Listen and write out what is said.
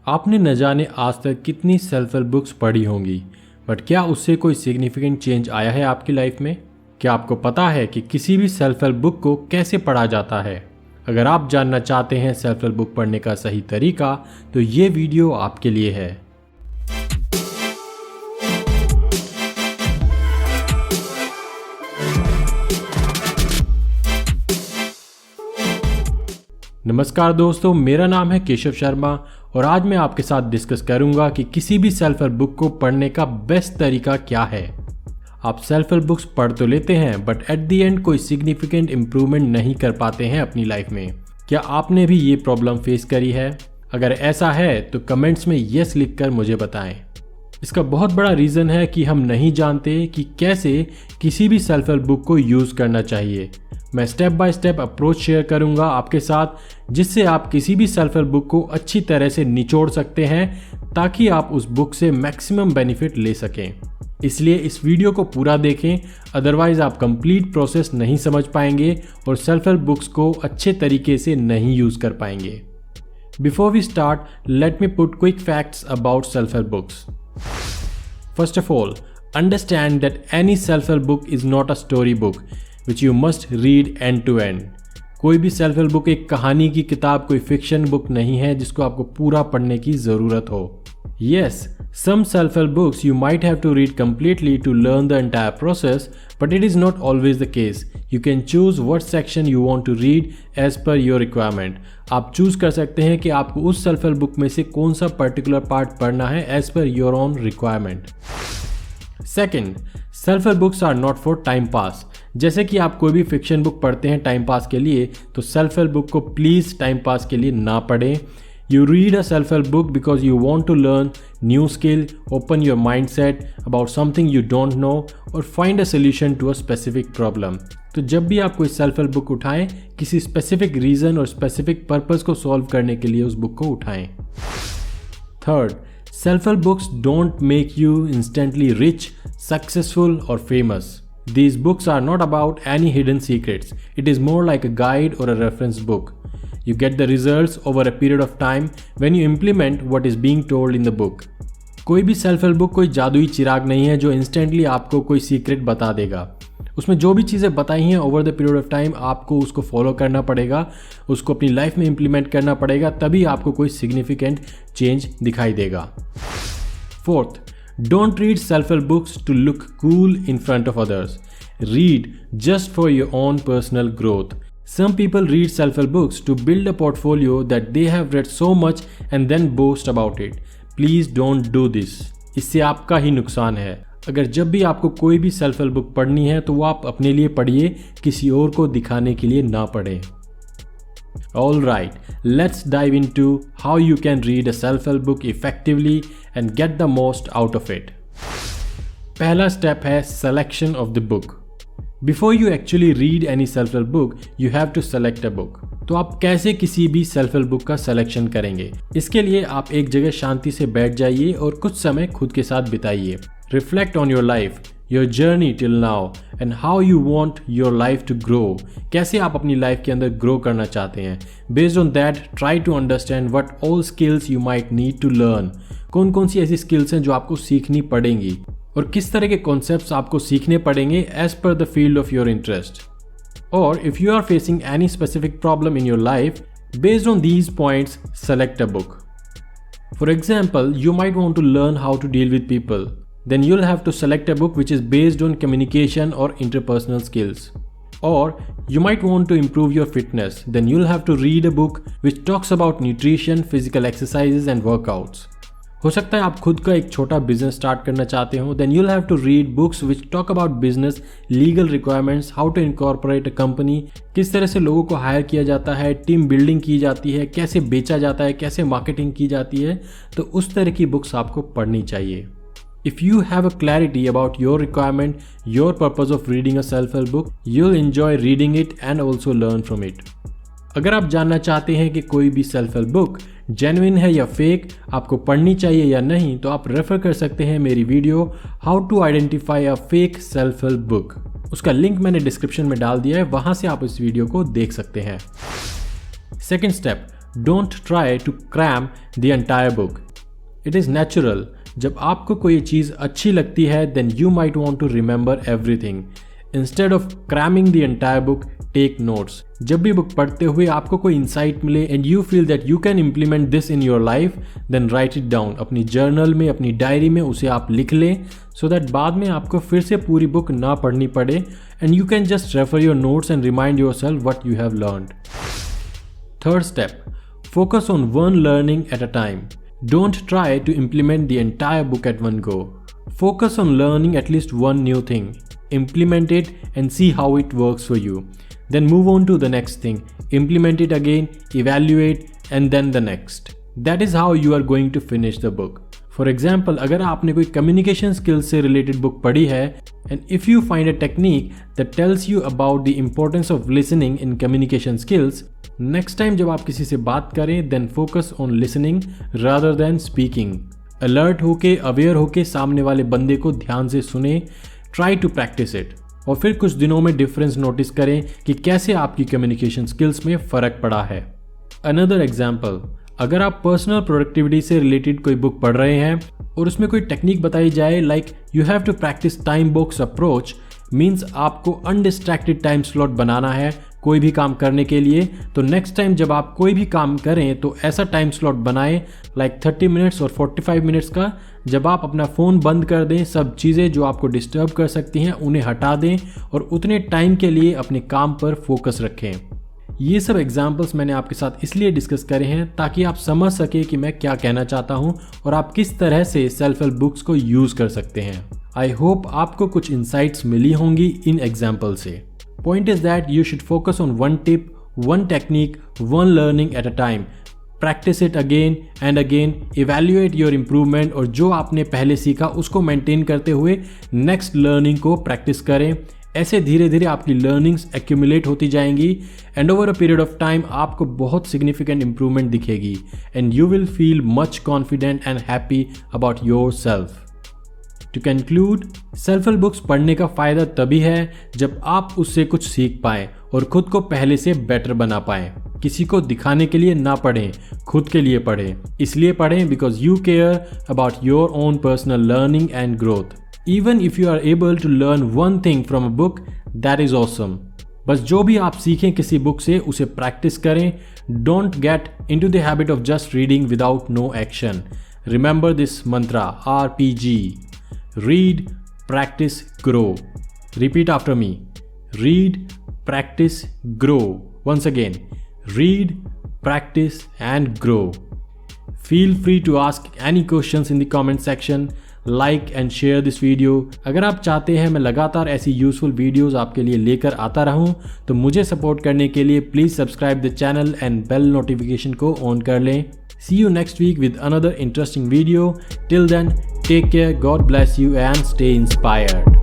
आपने न जाने आज तक कितनी सेल्फ हेल्प बुक्स पढ़ी होंगी, बट क्या उससे कोई सिग्निफिकेंट चेंज आया है आपकी लाइफ में? क्या आपको पता है कि किसी भी सेल्फ हेल्प बुक को कैसे पढ़ा जाता है? अगर आप जानना चाहते हैं सेल्फ हेल्प बुक पढ़ने का सही तरीका, तो ये वीडियो आपके लिए है। नमस्कार दोस्तों, मेरा नाम है केशव शर्मा और आज मैं आपके साथ डिस्कस करूंगा कि किसी भी सेल्फ हेल्प बुक को पढ़ने का बेस्ट तरीका क्या है। आप सेल्फ हेल्प बुक्स पढ़ तो लेते हैं बट एट द एंड कोई सिग्निफिकेंट इम्प्रूवमेंट नहीं कर पाते हैं अपनी लाइफ में। क्या आपने भी ये प्रॉब्लम फेस करी है? अगर ऐसा है तो कमेंट्स में यस लिखकर मुझे बताएं। इसका बहुत बड़ा रीज़न है कि हम नहीं जानते कि कैसे किसी भी सेल्फ हेल्प बुक को यूज़ करना चाहिए। मैं step by step approach share करूंगा आपके साथ, जिससे आप किसी भी सेल्फ हेल्प बुक को अच्छी तरह से निचोड़ सकते हैं ताकि आप उस बुक से मैक्सिमम बेनिफिट ले सकें। इसलिए इस वीडियो को पूरा देखें, अदरवाइज आप कंप्लीट प्रोसेस नहीं समझ पाएंगे और सेल्फ हेल्प बुक्स को अच्छे तरीके से नहीं यूज़ कर पाएंगे। Before we start, let me put quick facts about self help books. First of all, understand that any self-help book is not a storybook which you must read end to end. कोई भी self help book एक कहानी की किताब, कोई fiction book नहीं है जिसको आपको पूरा पढ़ने की ज़रूरत हो। Yes, some self-help books you might have to read completely to learn the entire process, but it is not always the case. You can choose what section you want to read as per your requirement. आप choose कर सकते हैं कि आपको उस self help book में से कौन सा पर्टिकुलर पार्ट पढ़ना है as per your own requirement. Second, self help books are not for time pass. जैसे कि आप कोई भी फिक्शन बुक पढ़ते हैं टाइम पास के लिए, तो सेल्फ हेल्प बुक को प्लीज़ टाइम पास के लिए ना पढ़ें। You read a self-help book because you want to learn new skill, open your mindset about something you don't know or find a solution to a specific problem. तो जब भी आप कोई self help book उठाएं, किसी specific reason और specific purpose को solve करने के लिए उस बुक को उठाएं। Third, self help books don't make you instantly rich, successful और famous. These books are not about any hidden secrets. It is more like a guide or a reference book. You get the results over a period of time when you implement what is being told in the book. कोई भी self help book कोई जादुई चिराग नहीं है जो instantly आपको कोई secret बता देगा। उसमें जो भी चीज़ें बताई हैं over the period of time आपको उसको फॉलो करना पड़ेगा, उसको अपनी लाइफ में इम्प्लीमेंट करना पड़ेगा, तभी आपको कोई सिग्निफिकेंट चेंज दिखाई देगा। Fourth, don't read self-help books to look cool in front of others. Read just for your own personal growth. Some people read self-help books to build a portfolio that they have read so much and then boast about it. Please don't do this. इससे आपका ही नुकसान है। अगर जब भी आपको कोई भी सेल्फ हेल्प बुक पढ़नी है तो वो आप अपने लिए पढ़िए, किसी और को दिखाने के लिए ना पढ़ें। Alright, let's dive into how you can read a self-help book effectively and get the most out of it. पहला स्टेप है selection of the book. Before you actually read any self-help book, you have to select a book. तो आप कैसे किसी भी self help book का selection करेंगे? इसके लिए आप एक जगह शांति से बैठ जाइए और कुछ समय खुद के साथ बिताइए। Reflect on your life, your journey till now and how you want your life to grow. कैसे आप अपनी लाइफ के अंदर ग्रो करना चाहते हैं? Based on that, try to understand what all skills you might need to learn. कौन कौन सी ऐसी स्किल्स हैं जो आपको सीखनी पड़ेंगी और किस तरह के कॉन्सेप्ट्स आपको सीखने पड़ेंगे as per the field of your interest. Or if you are facing any specific problem in your life, based on these points, select a book. For example, you might want to learn how to deal with people. Then you'll have to select a book which is based on communication or interpersonal skills. Or you might want to improve your fitness. Then you'll have to read a book which talks about nutrition, physical exercises and workouts. हो सकता है आप खुद का एक छोटा business start करना चाहते हो, then you'll have to read books which talk about business, legal requirements, how to incorporate a company, किस तरह से लोगों को हायर किया जाता है, टीम बिल्डिंग की जाती है, कैसे बेचा जाता है, कैसे मार्केटिंग की जाती है। तो उस तरह की बुक्स आपको पढ़नी चाहिए। If you have a clarity about your requirement, your purpose of reading a self-help book, you'll enjoy reading it and also learn from it. अगर आप जानना चाहते हैं कि कोई भी सेल्फ हेल्प बुक जेन्युइन है या फेक, आपको पढ़नी चाहिए या नहीं, तो आप रेफर कर सकते हैं मेरी video how to identify a fake self help book. उसका लिंक मैंने डिस्क्रिप्शन में डाल दिया है, वहां से आप इस वीडियो को देख सकते हैं। Second step, don't try to cram the entire book. It is natural, जब आपको कोई चीज़ अच्छी लगती है then you might want to remember everything. Instead of cramming the entire book, take notes. जब भी बुक पढ़ते हुए आपको कोई इंसाइट मिले and you feel that you can implement this in your life, then write it down. अपनी journal में, अपनी डायरी में उसे आप लिख लें, सो दैट बाद में आपको फिर से पूरी बुक ना पढ़नी पड़े and you can just refer your notes and remind your self what you have learned. Third step, focus on one learning at a time. Don't try to implement the entire book at one go. Focus on learning at least one new thing. Implement it and see how it works for you. Then move on to the next thing. Implement it again, evaluate, and then the next. That is how you are going to finish the book. For example, अगर आपने कोई communication skills से related book पढ़ी है and if you find a technique that tells you about the importance of listening in communication skills, next time जब आप किसी से बात करें then focus on listening rather than speaking. Alert होके, aware होके सामने वाले बंदे को ध्यान से सुने, try to practice it और फिर कुछ दिनों में difference notice करें कि कैसे आपकी communication skills में फ़र्क पड़ा है. Another example, अगर आप पर्सनल प्रोडक्टिविटी से रिलेटेड कोई बुक पढ़ रहे हैं और उसमें कोई टेक्निक बताई जाए like you have to practise time box approach, means आपको अनडिस्ट्रैक्टेड टाइम स्लॉट बनाना है कोई भी काम करने के लिए, तो नेक्स्ट टाइम जब आप कोई भी काम करें तो ऐसा टाइम स्लॉट बनाएं लाइक 30 मिनट्स और 45 मिनट्स का, जब आप अपना फ़ोन बंद कर दें, सब चीज़ें जो आपको डिस्टर्ब कर सकती हैं उन्हें हटा दें और उतने टाइम के लिए अपने काम पर फोकस रखें. ये सब एग्जाम्पल्स मैंने आपके साथ इसलिए डिस्कस करे हैं ताकि आप समझ सके कि मैं क्या कहना चाहता हूँ और आप किस तरह से सेल्फ हेल्प बुक्स को यूज़ कर सकते हैं. आई होप आपको कुछ इंसाइट्स मिली होंगी इन एग्जाम्पल से. Point is that you should focus on one tip, one technique, one learning at a time. Practice it again and again, evaluate your improvement और जो आपने पहले सीखा उसको मेंटेन करते हुए नेक्स्ट लर्निंग को प्रैक्टिस करें. ऐसे धीरे धीरे आपकी लर्निंग्स एक्यूमुलेट होती जाएंगी and over a period of time आपको बहुत सिग्निफिकेंट इंप्रूवमेंट दिखेगी and you will feel much confident and happy about yourself. To conclude, self help books पढ़ने का फ़ायदा तभी है जब आप उससे कुछ सीख पाएँ और खुद को पहले से बेटर बना पाएँ. किसी को दिखाने के लिए ना पढ़ें, खुद के लिए पढ़ें. इसलिए पढ़ें because you care about your own personal learning and growth. Even if you are able to learn one thing from a book, that is awesome. बस जो भी आप सीखें किसी बुक से उसे प्रैक्टिस करें. Don't get into the habit of just reading without no action. Remember this mantra, RPG. Read, practice, grow. Repeat after me. Read, practice, grow. Once again, read, practice and grow. Feel free to ask any questions in the comment section. Like and share this video. अगर आप चाहते हैं मैं लगातार ऐसी useful videos आपके लिए लेकर आता रहूं तो मुझे सपोर्ट करने के लिए please subscribe the channel and bell notification को ऑन कर लें. See you next week with another interesting video. Till then, take care, God bless you and stay inspired.